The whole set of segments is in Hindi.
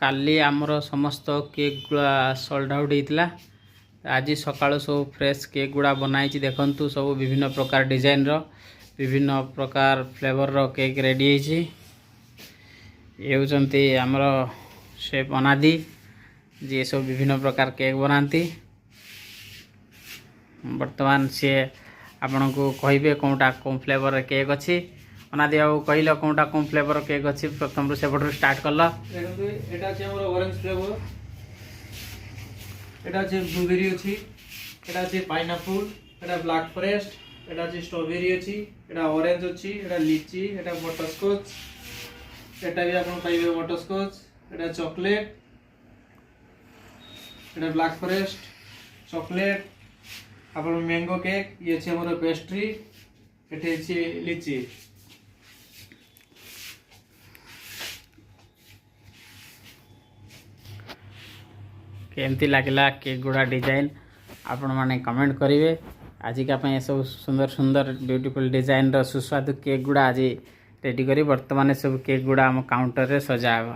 काली आमर समस्त केक गुड़ा सोल्ड आउट होता आज सकाळु सब फ्रेश केक गुड़ा बनाई देखु सब विभिन्न प्रकार डिजाइन रो विभिन्न प्रकार फ्लेवर रो केक रेडी ये होती आमर शेफ अनादि जी सब विभिन्न प्रकार केक बनाती वर्तमान सी आपण को कहे कौटा कौन फ्लेवर केक अच्छी अनादि आउ कहल कौटा कौन फ्लेवर केक अच्छी प्रथम सेपट स्टार्ट कल ऑरेंज फ्लेवर एटा अछि ब्लूबेरी अछि एटा अछि पाइनएप्पल एटा ब्लैक फॉरेस्ट एटा अछि स्ट्रॉबेरी अछि एटा ऑरेंज अछि एटा लीची एटा बटरस्कॉच एटा भी आपण पाइबे बटरस्कॉच एटा चॉकलेट एटा ब्लैक फॉरेस्ट चॉकलेट आपण मैंगो केक ये अछि हमर पेस्ट्री एटे अछि लीची केमती लगला केक गुड़ा डिजाइन आपण माने कमेंट करेंगे आजिका सब सुंदर सुंदर ब्यूटीफुल डिजाइन रो सुस्वादु केक गुड़ा आज रेडी करी वर्तमान सब केक गुड़ा आम काउंटर रे सजाब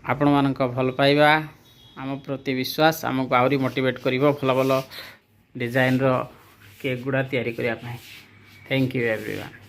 आपण मानक भल पाइबा आम प्रति विश्वास आमको आहरी मोटिवेट करिवो भल भल डिजाइन रो केक गुड़ा तैयारी करिया पाए। Thank you everyone.